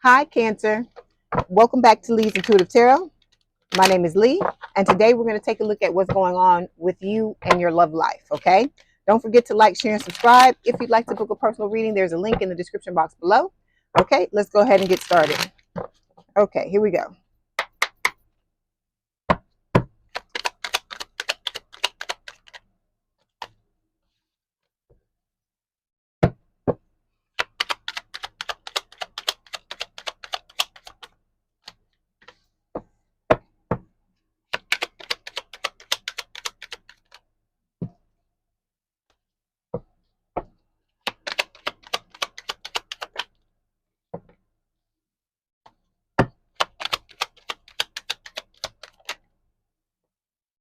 Hi, Cancer. Welcome back to Leigh's Intuitive Tarot. My name is Leigh, and today we're going to take a look at what's going on with you and your love life, okay? Don't forget to like, share, and subscribe. If you'd like to book a personal reading, there's a link in the description box below. Okay, let's go ahead and get started. Okay, here we go.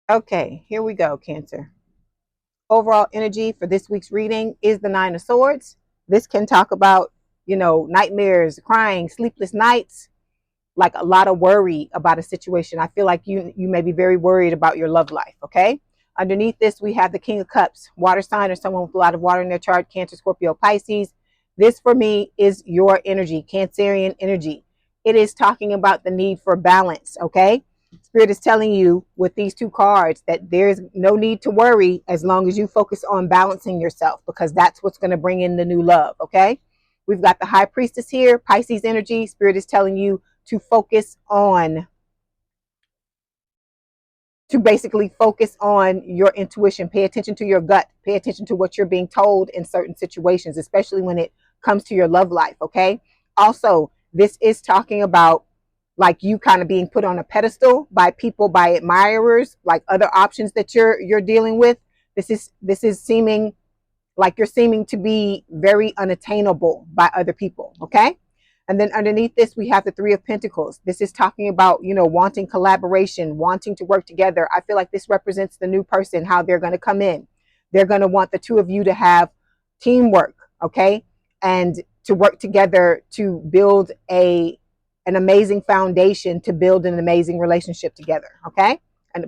Okay, here we go, Cancer. Overall energy for this week's reading is the Nine of Swords. This can talk about, nightmares, crying, sleepless nights, like a lot of worry about a situation. I feel like you may be very worried about your love life, okay? Underneath this, we have the King of Cups, water sign or someone with a lot of water in their chart, Cancer, Scorpio, Pisces. This for me is your energy, Cancerian energy. It is talking about the need for balance, okay? Spirit is telling you with these two cards that there's no need to worry as long as you focus on balancing yourself, because that's what's going to bring in the new love, okay? We've got the High Priestess here, Pisces energy. Spirit is telling you to basically focus on your intuition. Pay attention to your gut. Pay attention to what you're being told in certain situations, especially when it comes to your love life, okay? Also, this is talking about like you kind of being put on a pedestal by people, by admirers, like other options that you're dealing with. This is seeming like you're seeming to be very unattainable by other people, okay? And then underneath this, we have the Three of Pentacles. This is talking about, wanting collaboration, wanting to work together. I feel like this represents the new person, how they're going to come in. They're going to want the two of you to have teamwork, okay? And to work together to build an amazing foundation, to build an amazing relationship together, okay?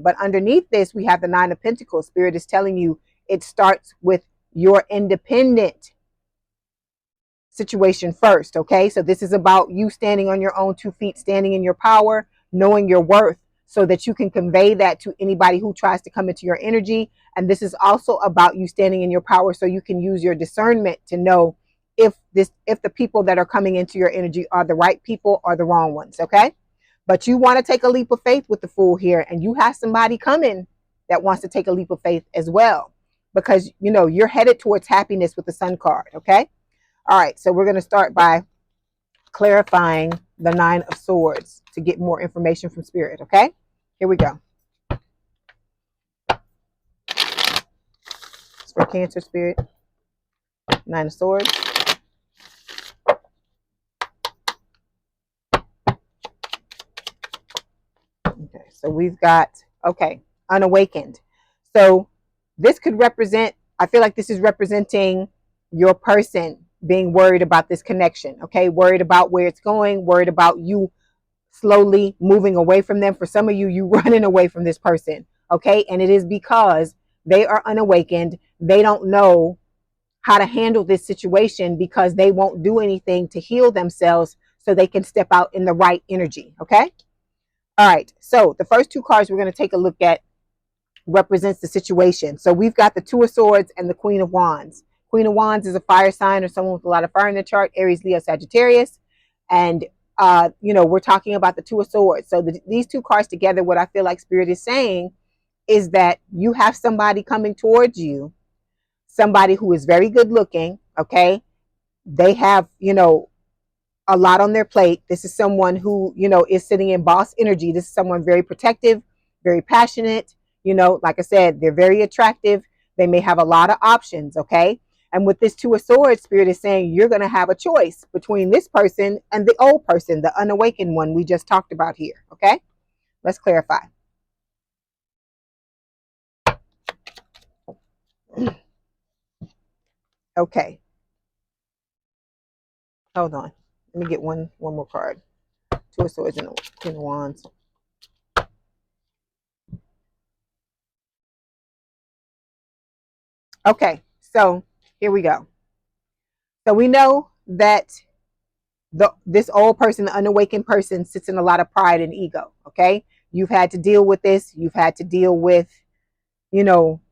But underneath this, we have the Nine of Pentacles. Spirit is telling you it starts with your independent situation first, okay? So this is about you standing on your own 2 feet, standing in your power, knowing your worth, so that you can convey that to anybody who tries to come into your energy. And this is also about you standing in your power so you can use your discernment to know if the people that are coming into your energy are the right people or the wrong ones, okay? But you want to take a leap of faith with the Fool here, and you have somebody coming that wants to take a leap of faith as well, because you're headed towards happiness with the Sun card, okay? All right, so we're going to start by clarifying the Nine of Swords to get more information from Spirit, okay? Here we go. It's for Cancer, Spirit. Nine of Swords. Okay, so we've got, unawakened. So this could represent, I feel like this is representing your person being worried about this connection, okay? Worried about where it's going, worried about you slowly moving away from them. For some of you, you running away from this person, okay? And it is because they are unawakened. They don't know how to handle this situation because they won't do anything to heal themselves so they can step out in the right energy, okay? All right, so the first two cards we're going to take a look at represents the situation. So we've got the Two of Swords and the Queen of Wands. Queen of Wands is a fire sign or someone with a lot of fire in the chart, Aries, Leo, Sagittarius. And, we're talking about the Two of Swords. So these two cards together, what I feel like Spirit is saying is that you have somebody coming towards you, somebody who is very good looking, okay? They have, a lot on their plate. This is someone who, is sitting in boss energy. This is someone very protective, very passionate. Like I said, they're very attractive. They may have a lot of options, okay? And with this Two of Swords, Spirit is saying you're going to have a choice between this person and the old person, the unawakened one we just talked about here, okay? Let's clarify. Okay. Hold on. Let me get one more card. Two of Swords and Queen of Wands. Okay, so here we go. So we know that this old person, the unawakened person, sits in a lot of pride and ego. Okay, you've had to deal with this. You've had to deal with,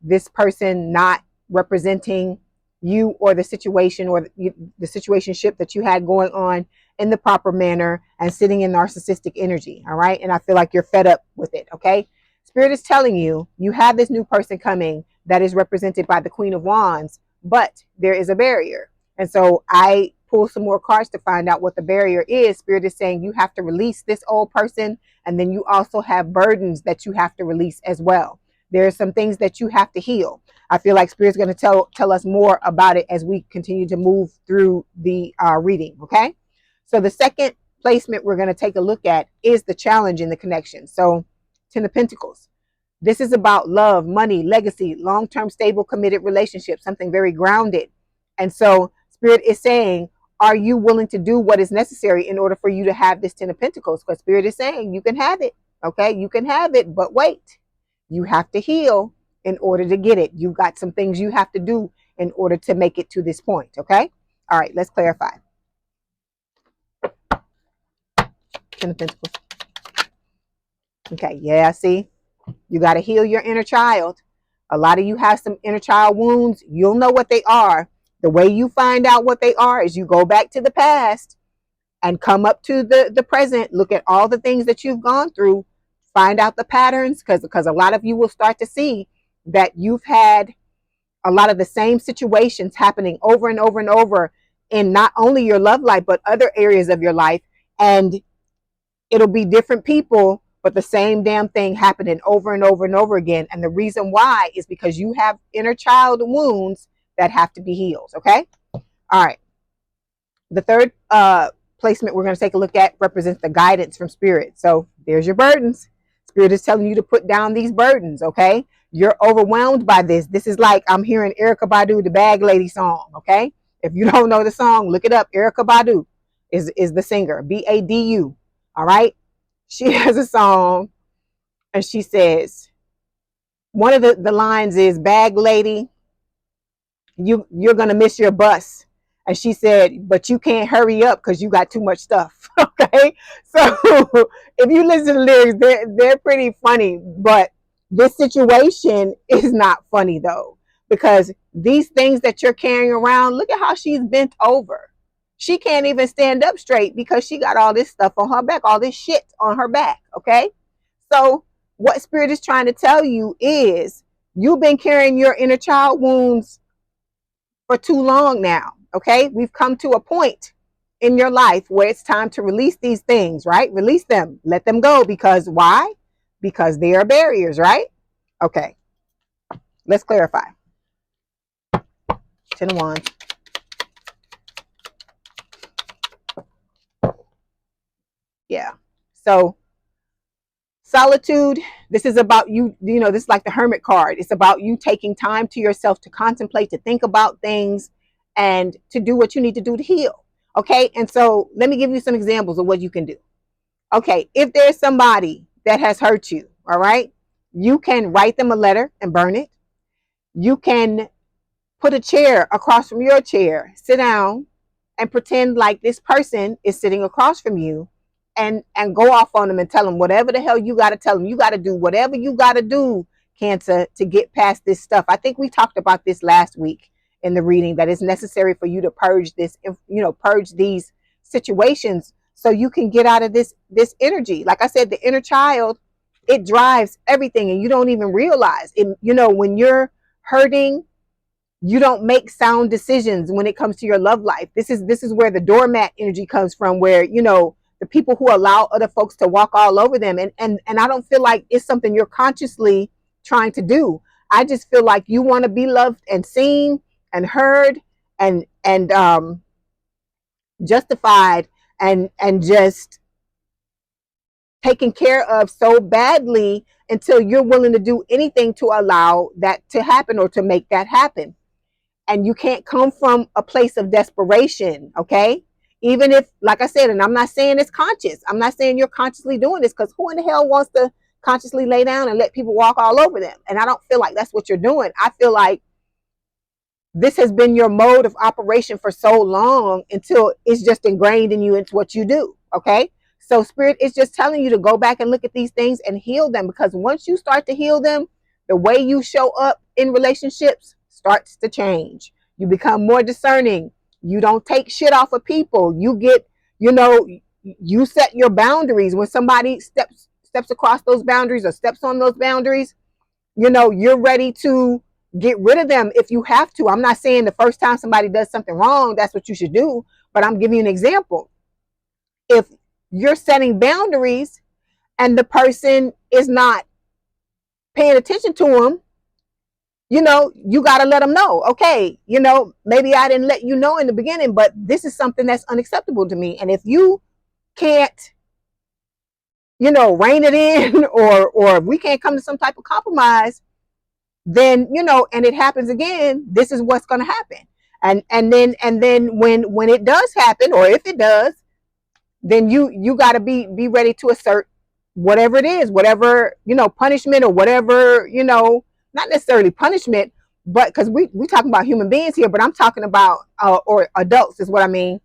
this person not representing you or the situation, or the situationship that you had going on in the proper manner, and sitting in narcissistic energy. All right, and I feel like you're fed up with it. Okay, Spirit is telling you you have this new person coming that is represented by the Queen of Wands, but there is a barrier. And so I pull some more cards to find out what the barrier is. Spirit is saying you have to release this old person, and then you also have burdens that you have to release as well. There are some things that you have to heal. I feel like Spirit's going to tell us more about it as we continue to move through the reading. Okay, so the second placement we're going to take a look at is the challenge in the connection. So Ten of Pentacles. This is about love, money, legacy, long-term, stable, committed relationship, something very grounded. And so Spirit is saying, are you willing to do what is necessary in order for you to have this Ten of Pentacles? Because Spirit is saying you can have it. Okay, you can have it, but wait. You have to heal in order to get it. You've got some things you have to do in order to make it to this point. Okay, all right, let's clarify. Ten of Pentacles. Okay, yeah, see? You got to heal your inner child. A lot of you have some inner child wounds. You'll know what they are. The way you find out what they are is you go back to the past and come up to the present. Look at all the things that you've gone through. Find out the patterns, because a lot of you will start to see that you've had a lot of the same situations happening over and over and over in not only your love life, but other areas of your life. And it'll be different people, but the same damn thing happening over and over and over again. And the reason why is because you have inner child wounds that have to be healed. Okay. All right. The third placement we're going to take a look at represents the guidance from Spirit. So there's your burdens. Spirit is telling you to put down these burdens. Okay. You're overwhelmed by this. This is like I'm hearing Erykah Badu, the Bag Lady song. Okay. If you don't know the song, look it up. Erykah Badu is the singer. Badu. All right. She has a song, and she says, one of the lines is, bag lady, you're going to miss your bus. And she said, but you can't hurry up because you got too much stuff. Okay. So if you listen to the lyrics, they're pretty funny, but this situation is not funny though, because these things that you're carrying around, look at how she's bent over. She can't even stand up straight because she got all this stuff on her back, all this shit on her back. Okay. So what Spirit is trying to tell you is you've been carrying your inner child wounds for too long now. Okay. We've come to a point in your life where it's time to release these things, right? Release them, let them go. Because why? Because they are barriers, right? Okay. Let's clarify. Ten of Wands. Yeah. So solitude, this is about you, this is like the Hermit card. It's about you taking time to yourself to contemplate, to think about things, and to do what you need to do to heal. Okay. And so let me give you some examples of what you can do. Okay. If there's somebody that has hurt you, all right, you can write them a letter and burn it. You can put a chair across from your chair, sit down and pretend like this person is sitting across from you, and go off on them and tell them whatever the hell you got to tell them. You got to do whatever you got to do, Cancer, to get past this stuff. I think we talked about this last week in the reading, that it's necessary for you to purge this, purge these situations so you can get out of this energy. Like I said, the inner child, it drives everything, and you don't even realize it. When you're hurting, you don't make sound decisions when it comes to your love life. This is where the doormat energy comes from, where the people who allow other folks to walk all over them. And I don't feel like it's something you're consciously trying to do. I just feel like you want to be loved and seen and heard and justified and just taken care of so badly until you're willing to do anything to allow that to happen or to make that happen. And you can't come from a place of desperation. Okay. Even if, like I said, and I'm not saying it's conscious. I'm not saying you're consciously doing this, because who in the hell wants to consciously lay down and let people walk all over them? And I don't feel like that's what you're doing. I feel like this has been your mode of operation for so long until it's just ingrained in you into what you do. Okay. So spirit is just telling you to go back and look at these things and heal them, because once you start to heal them, the way you show up in relationships starts to change. You become more discerning. You don't take shit off of people. You get, you know, you set your boundaries. When somebody steps across those boundaries or steps on those boundaries, you know, you're ready to get rid of them if you have to. I'm not saying the first time somebody does something wrong, that's what you should do, but I'm giving you an example. If you're setting boundaries and the person is not paying attention to them, you know, you got to let them know, okay, you know, maybe I didn't let you know in the beginning, but this is something that's unacceptable to me. And if you can't, you know, rein it in, or we can't come to some type of compromise, then, you know, and it happens again, this is what's going to happen. And then when it does happen, or if it does, then you got to be ready to assert whatever it is, whatever, you know, punishment, or whatever, you know, not necessarily punishment, but because we talking about human beings here, but I'm talking about or adults is what I mean.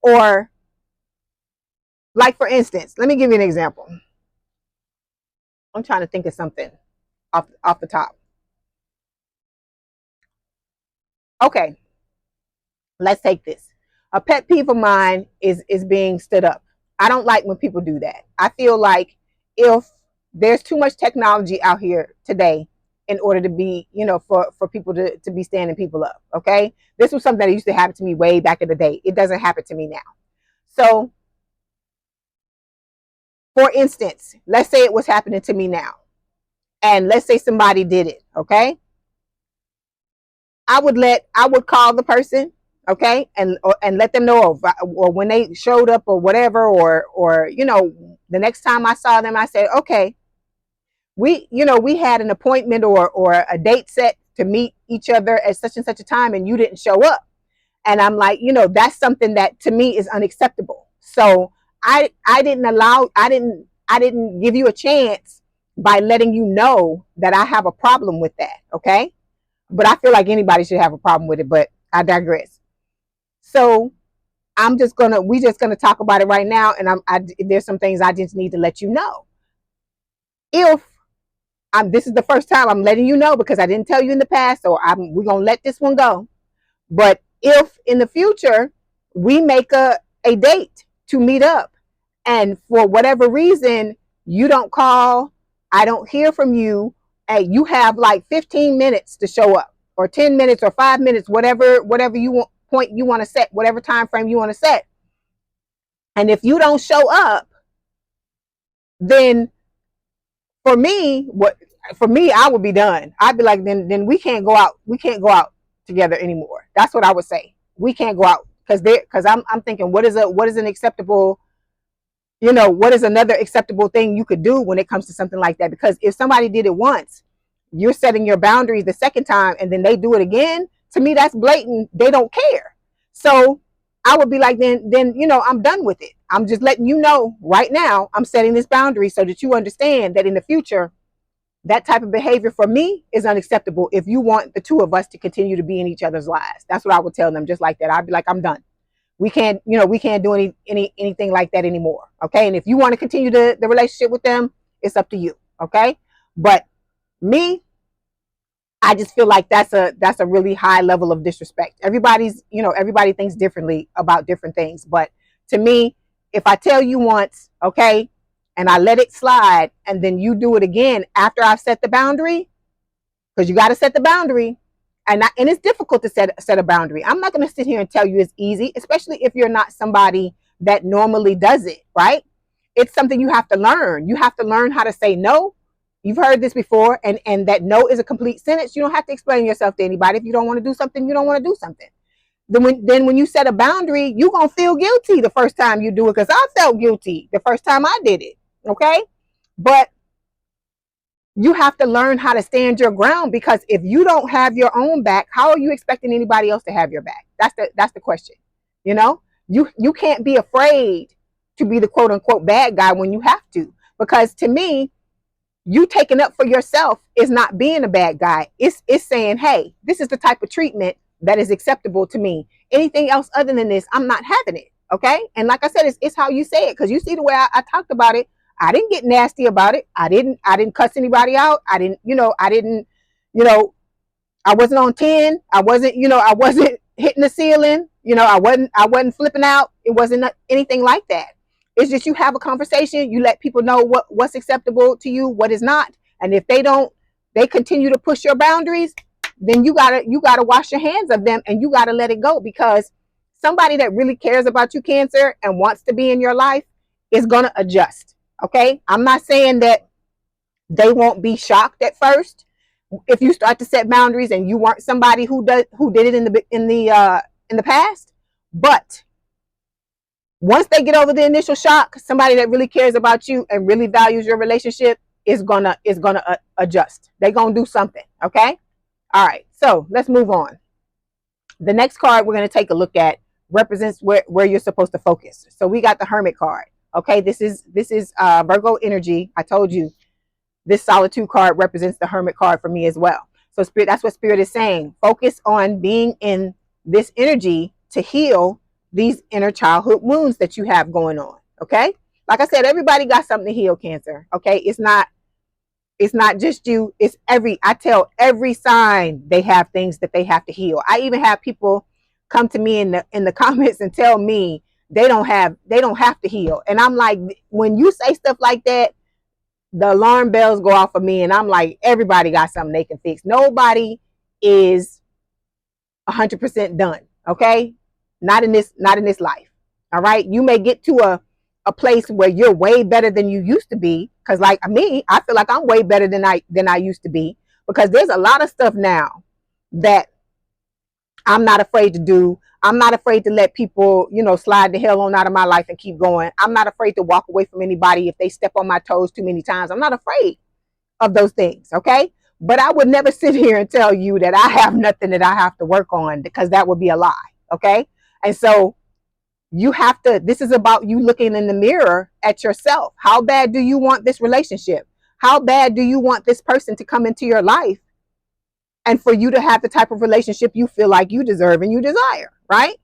Or like, for instance, let me give you an example. I'm trying to think of something off the top. Okay, let's take this. A pet peeve of mine is being stood up. I don't like when people do that. I feel like if there's too much technology out here today in order to be, you know, for people to be standing people up. Okay. This was something that used to happen to me way back in the day. It doesn't happen to me now. So for instance, let's say it was happening to me now, and let's say somebody did it. Okay. I would call the person, okay, and let them know, or when they showed up or whatever, or you know, the next time I saw them, I said, okay, we had an appointment or a date set to meet each other at such and such a time, and you didn't show up. And I'm like, you know, that's something that to me is unacceptable. So I didn't give you a chance by letting you know that I have a problem with that. Okay. But I feel like anybody should have a problem with it, but I digress. So we just gonna talk about it right now, and there's some things I just need to let you know. If this is the first time I'm letting you know, because I didn't tell you in the past, so we're gonna let this one go. But if in the future we make a date to meet up, and for whatever reason you don't call, I don't hear from you, and you have like 15 minutes to show up, or 10 minutes, or 5 minutes, whatever you want, point you want to set, whatever time frame you want to set. And if you don't show up, then for me, I would be done. I'd be like, then we can't go out. We can't go out together anymore. That's what I would say. We can't go out, because I'm thinking, what is an acceptable, you know, what is another acceptable thing you could do when it comes to something like that? Because if somebody did it once, you're setting your boundaries the second time, and then they do it again. To me, that's blatant. They don't care. So I would be like, then, you know, I'm done with it. I'm just letting you know right now, I'm setting this boundary so that you understand that in the future, that type of behavior for me is unacceptable if you want the two of us to continue to be in each other's lives. That's what I would tell them, just like that. I'd be like, I'm done. We can't do anything like that anymore. Okay. And if you want to continue the relationship with them, it's up to you. Okay. But me, I just feel like that's a really high level of disrespect. Everybody thinks differently about different things. But to me, if I tell you once, okay, and I let it slide, and then you do it again after I've set the boundary, because you got to set the boundary, and it's difficult to set a boundary. I'm not going to sit here and tell you it's easy, especially if you're not somebody that normally does it, right? It's something you have to learn. You have to learn how to say no. You've heard this before, and that no is a complete sentence. You don't have to explain yourself to anybody. If you don't want to do something, you don't want to do something. Then when you set a boundary, you're going to feel guilty the first time you do it, because I felt guilty the first time I did it. Okay. But you have to learn how to stand your ground, because if you don't have your own back, how are you expecting anybody else to have your back? That's the question. You know, you can't be afraid to be the quote unquote bad guy when you have to, because to me, you taking up for yourself is not being a bad guy. It's saying, hey, this is the type of treatment that is acceptable to me. Anything else other than this, I'm not having it. Okay. And like I said, it's how you say it. Cause you see the way I talked about it. I didn't get nasty about it. I didn't cuss anybody out. You know, I wasn't on 10. I wasn't hitting the ceiling. I wasn't flipping out. It wasn't anything like that. It's just you have a conversation, you let people know what's acceptable to you, what is not. And if they continue to push your boundaries, then you gotta wash your hands of them and you gotta let it go, because somebody that really cares about you, Cancer, and wants to be in your life is gonna adjust. Okay. I'm not saying that they won't be shocked at first if you start to set boundaries and you weren't somebody who did it in the past. But once they get over the initial shock, somebody that really cares about you and really values your relationship is gonna adjust. They're gonna do something. Okay. All right. So let's move on. The next card we're gonna take a look at represents where you're supposed to focus. So we got the Hermit card. Okay. This is Virgo energy. I told you this Solitude card represents the Hermit card for me as well. So Spirit, that's what Spirit is saying. Focus on being in this energy to heal these inner childhood wounds that you have going on. Okay. Like I said, everybody got something to heal, Cancer. Okay. It's not just you. I tell every sign they have things that they have to heal. I even have people come to me in the comments and tell me they don't have to heal. And I'm like, when you say stuff like that, the alarm bells go off for me, and I'm like, everybody got something they can fix. Nobody is 100% done. Okay. Not in this life. All right. You may get to a place where you're way better than you used to be. Cause like me, I feel like I'm way better than I used to be, because there's a lot of stuff now that I'm not afraid to do. I'm not afraid to let people, slide the hell on out of my life and keep going. I'm not afraid to walk away from anybody if they step on my toes too many times. I'm not afraid of those things. Okay. But I would never sit here and tell you that I have nothing that I have to work on, because that would be a lie. Okay. And so this is about you looking in the mirror at yourself. How bad do you want this relationship? How bad do you want this person to come into your life and for you to have the type of relationship you feel like you deserve and you desire, right?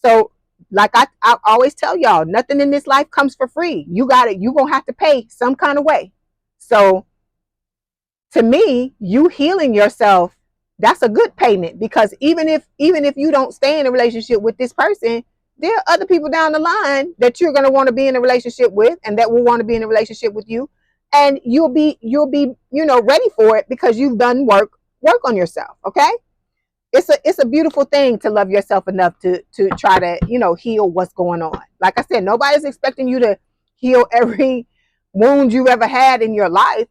So like I always tell y'all, nothing in this life comes for free. You got it. You're going to have to pay some kind of way. So to me, you healing yourself, that's a good payment, because even if you don't stay in a relationship with this person, there are other people down the line that you're going to want to be in a relationship with, and that will want to be in a relationship with you. And you'll be, ready for it, because you've done work on yourself. Okay. It's a beautiful thing to love yourself enough to try to, heal what's going on. Like I said, nobody's expecting you to heal every wound you've ever had in your life,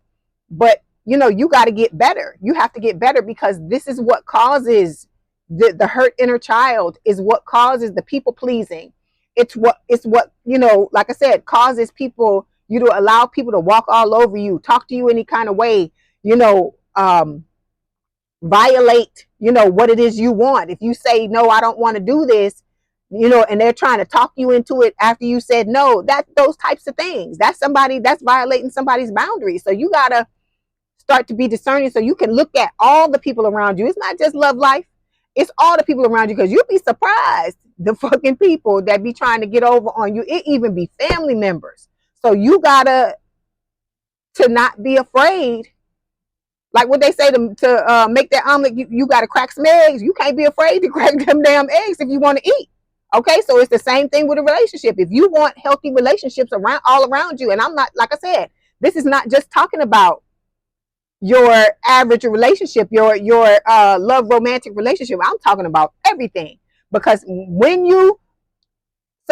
but you got to get better. You have to get better, because this is what causes the hurt inner child, is what causes the people pleasing. It's what like I said, causes you to allow people to walk all over you, talk to you any kind of way, violate, what it is you want. If you say, no, I don't want to do this, and they're trying to talk you into it after you said no, those types of things, that's violating somebody's boundaries. So you got to start to be discerning, so you can look at all the people around you. It's not just love life. It's all the people around you, because you'll be surprised the fucking people that be trying to get over on you. It even be family members. So you gotta to not be afraid. Like what they say to make that omelet, you got to crack some eggs. You can't be afraid to crack them damn eggs if you want to eat. Okay, so it's the same thing with a relationship. If you want healthy relationships all around you, and I'm not, like I said, this is not just talking about your average relationship, your love romantic relationship. I'm talking about everything, because when there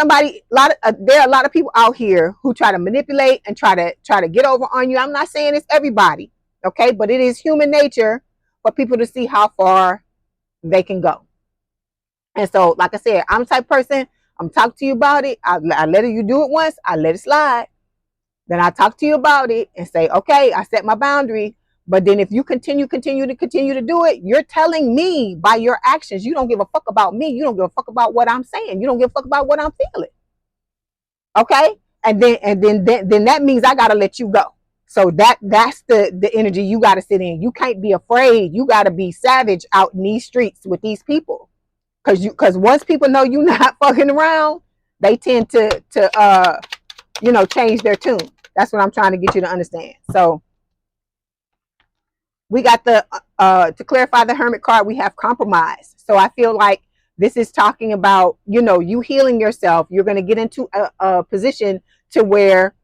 are a lot of people out here who try to manipulate and try to get over on you. I'm not saying it's everybody, okay, but it is human nature for people to see how far they can go. And so, like I said, I'm the type of person, I'm talking to you about it. I let you do it once, I let it slide. Then I talk to you about it and say, okay, I set my boundary. But then if you continue to do it, you're telling me by your actions, you don't give a fuck about me. You don't give a fuck about what I'm saying. You don't give a fuck about what I'm feeling. Okay. And then that means I got to let you go. So that's the energy you got to sit in. You can't be afraid. You got to be savage out in these streets with these people. Because once people know you're not fucking around, they tend to change their tune. That's what I'm trying to get you to understand. So we got the to clarify the Hermit card, we have compromise. So I feel like this is talking about, you healing yourself. You're going to get into a position to where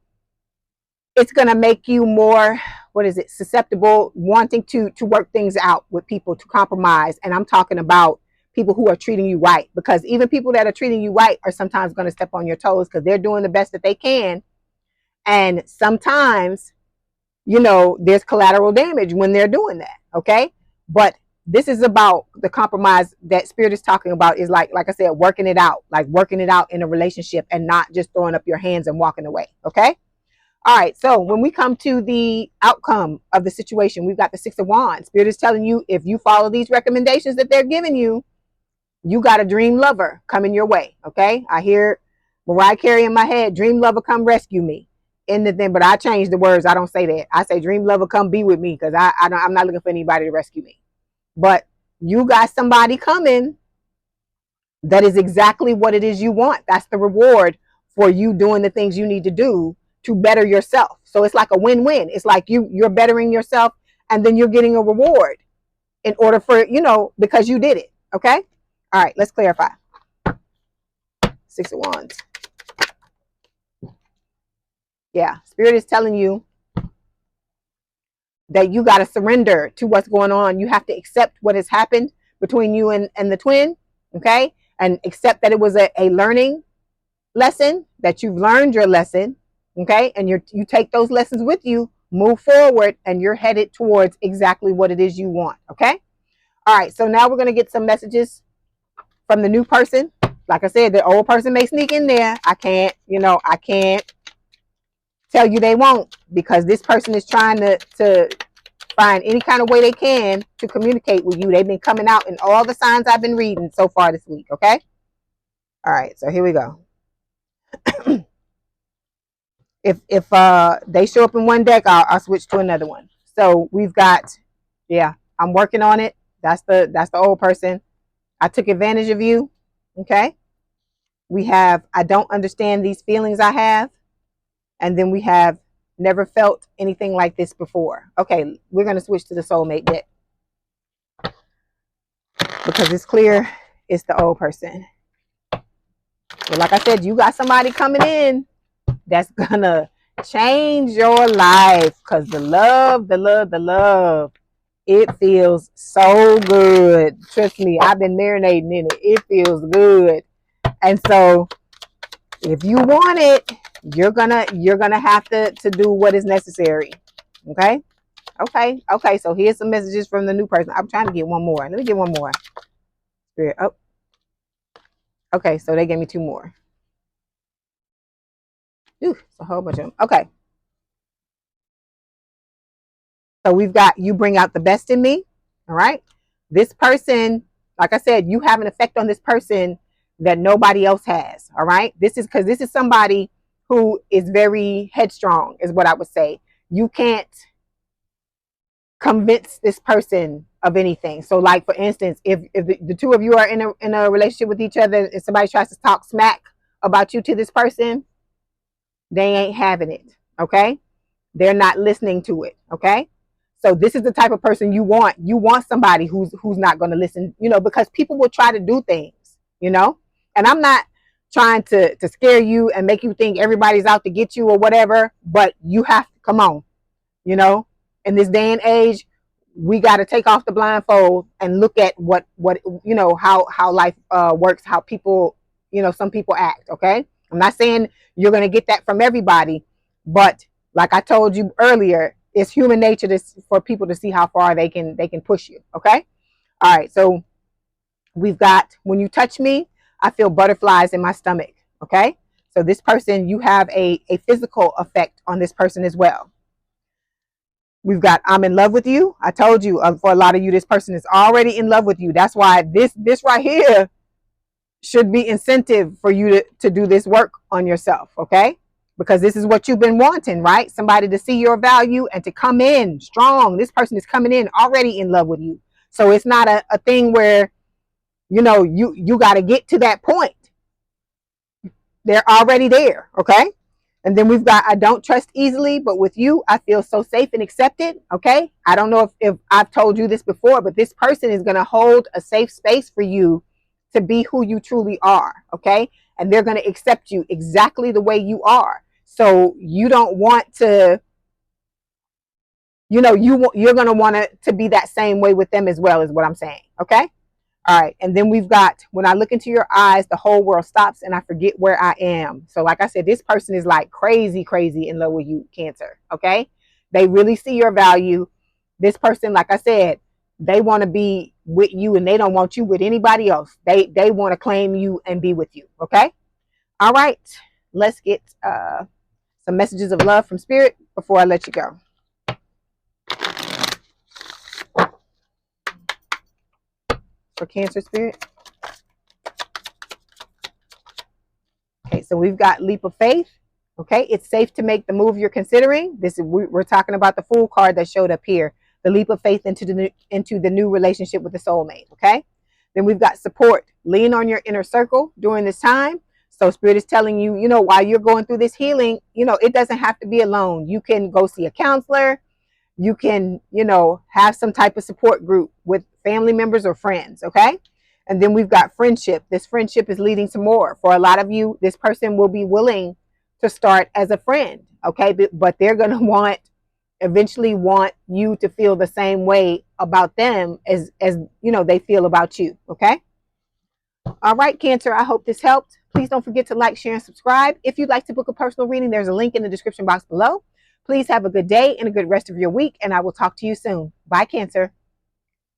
it's going to make you more, susceptible, wanting to work things out with people, to compromise. And I'm talking about people who are treating you right, because even people that are treating you right are sometimes going to step on your toes because they're doing the best that they can. And sometimes, there's collateral damage when they're doing that. Okay. But this is about the compromise that Spirit is talking about, is like I said, working it out in a relationship and not just throwing up your hands and walking away. Okay. All right. So when we come to the outcome of the situation, we've got the Six of Wands. Spirit is telling you, if you follow these recommendations that they're giving you, you got a dream lover coming your way. Okay. I hear Mariah Carey in my head, dream lover, come rescue me. In the thing, but I changed the words. I don't say that. I say dream lover, come be with me, because I'm not looking for anybody to rescue me. But you got somebody coming that is exactly what it is you want. That's the reward for you doing the things you need to do to better yourself. So it's like a win-win. It's like you're bettering yourself, and then you're getting a reward in order for, because you did it. Okay. All right. Let's clarify. Six of Wands. Yeah. Spirit is telling you that you got to surrender to what's going on. You have to accept what has happened between you and the twin. Okay. And accept that it was a learning lesson, that you've learned your lesson. Okay. And you take those lessons with you, move forward, and you're headed towards exactly what it is you want. Okay. All right. So now we're going to get some messages from the new person. Like I said, the old person may sneak in there. I can't tell you they won't, because this person is trying to find any kind of way they can to communicate with you. They've been coming out in all the signs I've been reading so far this week. Okay. All right. So here we go. If they show up in one deck, I'll switch to another one. So we've got, I'm working on it. That's the old person. I took advantage of you. Okay. We have, I don't understand these feelings I have. And then we have, never felt anything like this before. Okay, we're going to switch to the soulmate deck, because it's clear it's the old person. But like I said, you got somebody coming in that's going to change your life, because the love, it feels so good. Trust me, I've been marinating in it. It feels good. And so if you want it, you're gonna have to do what is necessary. Okay. So here's some messages from the new person. I'm trying to get one more. Let me get one more. Spirit. Oh, okay. So they gave me two more. Ooh, it's a whole bunch of them. Okay. So we've got, you bring out the best in me. All right. This person, like I said, you have an effect on this person that nobody else has. All right. This is somebody who is very headstrong, is what I would say. You can't convince this person of anything. So like, for instance, if the two of you are in a relationship with each other, and somebody tries to talk smack about you to this person, they ain't having it. Okay. They're not listening to it. Okay. So this is the type of person you want. You want somebody who's not going to listen, because people will try to do things, and I'm not trying to scare you and make you think everybody's out to get you or whatever, but you have to come on, in this day and age, we got to take off the blindfold and look at what how life works, how people, some people act. Okay. I'm not saying you're going to get that from everybody, but like I told you earlier, it's human nature for people to see how far they can push you. Okay. All right. So we've got, when you touch me, I feel butterflies in my stomach. Okay. So this person, you have a physical effect on this person as well. We've got, I'm in love with you. I told you, for a lot of you, this person is already in love with you. That's why this right here should be incentive for you to do this work on yourself. Okay. Because this is what you've been wanting, right? Somebody to see your value and to come in strong. This person is coming in already in love with you. So it's not a thing where You know, you got to get to that point. They're already there. Okay. And then we've got, I don't trust easily, but with you, I feel so safe and accepted. Okay. I don't know if I've told you this before, but this person is going to hold a safe space for you to be who you truly are. Okay. And they're going to accept you exactly the way you are. So you don't want to, you know, you're going to want to be that same way with them as well, is what I'm saying. Okay. All right. And then we've got, when I look into your eyes, the whole world stops and I forget where I am. So like I said, this person is like crazy, crazy in love with you, Cancer. Okay. They really see your value. This person, like I said, they want to be with you and they don't want you with anybody else. They want to claim you and be with you. Okay. All right. Let's get some messages of love from Spirit before I let you go. For Cancer, Spirit. Okay, so we've got leap of faith. Okay, it's safe to make the move you're considering. This is, we're talking about the Fool card that showed up here. The leap of faith into the new relationship with the soulmate. Okay, then we've got support. Lean on your inner circle during this time. So Spirit is telling you, you know, while you're going through this healing, you know, it doesn't have to be alone. You can go see a counselor. You can, you know, have some type of support group with family members or friends. Okay. And then we've got friendship. This friendship is leading to more. For a lot of you, this person will be willing to start as a friend. Okay. But they're going to eventually want you to feel the same way about them as, you know, they feel about you. Okay. All right, Cancer, I hope this helped. Please don't forget to like, share, and subscribe. If you'd like to book a personal reading, there's a link in the description box below. Please have a good day and a good rest of your week, and I will talk to you soon. Bye, Cancer.